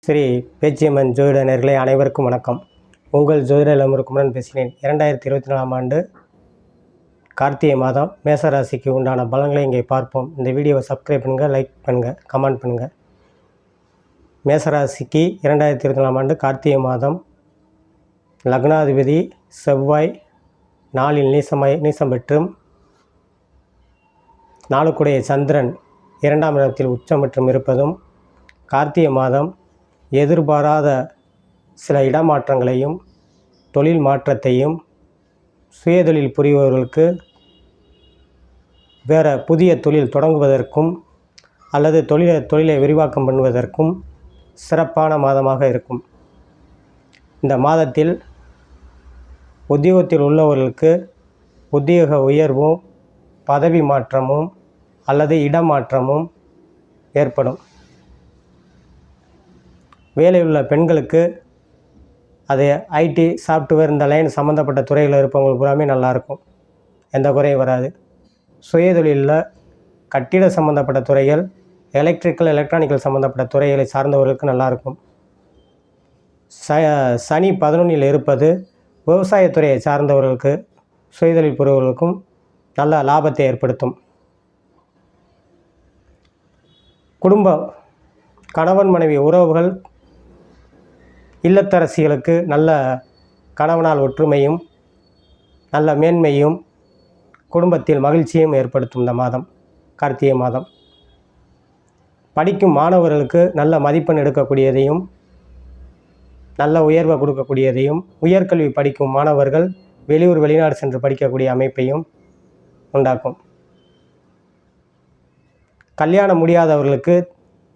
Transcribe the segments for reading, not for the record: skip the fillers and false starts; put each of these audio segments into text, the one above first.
ஸ்ரீ பேச்சியம்மன் ஜோதிட நேயர்களே அனைவருக்கும் வணக்கம். உங்கள் ஜோதிட குமரன் பேசினேன். 2024 ஆண்டு கார்த்திகை மாதம் மேசராசிக்கு உண்டான பலன்களை இங்கே பார்ப்போம். இந்த வீடியோவை சப்ஸ்கிரைப் பண்ணுங்கள், லைக் பண்ணுங்கள், கமெண்ட் பண்ணுங்கள். மேசராசிக்கு 2024 ஆண்டு கார்த்திகை மாதம் லக்னாதிபதி செவ்வாய் 4இல் நீசம் பெற்றும் 4 சந்திரன் 2ஆம் இடத்தில் உச்சம் பெற்றும் இருப்பதும் கார்த்திகை மாதம் எதிர்பாராத சில இடமாற்றங்களையும் தொழில் மாற்றத்தையும் சுயதொழில் புரிபவர்களுக்கு வேறு புதிய தொழில் தொடங்குவதற்கும் அல்லது தொழிலை விரிவாக்கம் பண்ணுவதற்கும் சிறப்பான மாதமாக இருக்கும். இந்த மாதத்தில் உத்தியோகத்தில் உள்ளவர்களுக்கு உத்தியோக உயர்வும் பதவி மாற்றமும் அல்லது இடமாற்றமும் ஏற்படும். வேலையுள்ள பெண்களுக்கு அது ஐடி சாஃப்ட்வேர் இந்த லைன் சம்மந்தப்பட்ட துறையில் இருப்பவங்களுக்கு பூராமே நல்லாயிருக்கும், எந்த குறையும் வராது. சுயதொழிலில் கட்டிட சம்மந்தப்பட்ட துறைகள், எலக்ட்ரானிக்கல் சம்மந்தப்பட்ட துறைகளை சார்ந்தவர்களுக்கு நல்லாயிருக்கும். சனி 11இல் இருப்பது விவசாயத்துறையை சார்ந்தவர்களுக்கு சுயதொழில் புரிவர்களுக்கும் நல்ல லாபத்தை ஏற்படுத்தும். குடும்பம், கணவன் மனைவி உறவுகள், இல்லத்தரசிகளுக்கு நல்ல கணவனால் ஒற்றுமையும் நல்ல மேன்மையும் குடும்பத்தில் மகிழ்ச்சியும் ஏற்படுத்தும். இந்த மாதம் கார்த்திகை மாதம் படிக்கும் மாணவர்களுக்கு நல்ல மதிப்பெண் எடுக்கக்கூடியதையும் நல்ல உயர்வை கொடுக்கக்கூடியதையும், உயர்கல்வி படிக்கும் மாணவர்கள் வெளியூர் வெளிநாடு சென்று படிக்கக்கூடிய அமைப்பையும் உண்டாக்கும். கல்யாணம் முடியாதவர்களுக்கு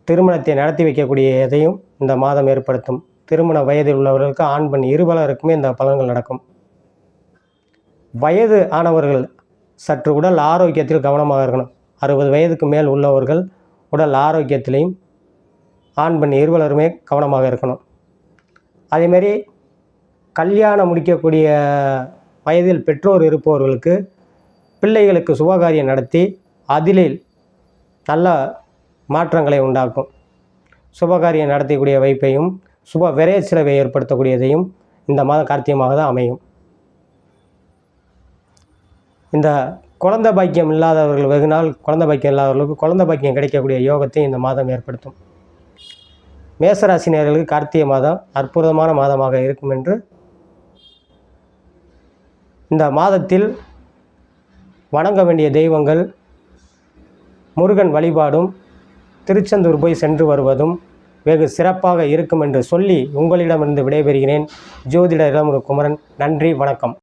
திருமணத்தை நடத்தி வைக்கக்கூடியதையும் இந்த மாதம் ஏற்படுத்தும். திருமண வயதில் உள்ளவர்களுக்கு ஆண் பெண் இருபலருக்குமே இந்த பலன்கள் நடக்கும். வயது ஆனவர்கள் சற்று உடல் ஆரோக்கியத்தில் கவனமாக இருக்கணும். 60 வயதுக்கு மேல் உள்ளவர்கள் உடல் ஆரோக்கியத்திலையும் ஆண் பெண் இருபலருமே கவனமாக இருக்கணும். அதேமாரி கல்யாணம் முடிக்கக்கூடிய வயதில் பெற்றோர் இருப்பவர்களுக்கு பிள்ளைகளுக்கு சுபகாரியம் நடத்தி அதில் நல்ல மாற்றங்களை உண்டாக்கும். சுபகாரியம் நடத்தக்கூடிய வைப்பையும் சுப விரைய செலவை ஏற்படுத்தக்கூடியதையும் இந்த மாதம் கார்த்திகமாக தான் அமையும். இந்த குழந்தை பாக்கியம் இல்லாதவர்கள் வெகுநாள் குழந்தை பாக்கியம் இல்லாதவர்களுக்கு குழந்தை பாக்கியம் கிடைக்கக்கூடிய யோகத்தை இந்த மாதம் ஏற்படுத்தும். மேசராசினியர்களுக்கு கார்த்திகை மாதம் அற்புதமான மாதமாக இருக்கும் என்று இந்த மாதத்தில் வணங்க வேண்டிய தெய்வங்கள் முருகன் வழிபாடும் திருச்செந்தூர் போய் சென்று வருவதும் வெகு சிறப்பாக இருக்கும் என்று சொல்லி உங்களிடமிருந்து விடைபெறுகிறேன். ஜோதிட குமரன். நன்றி, வணக்கம்.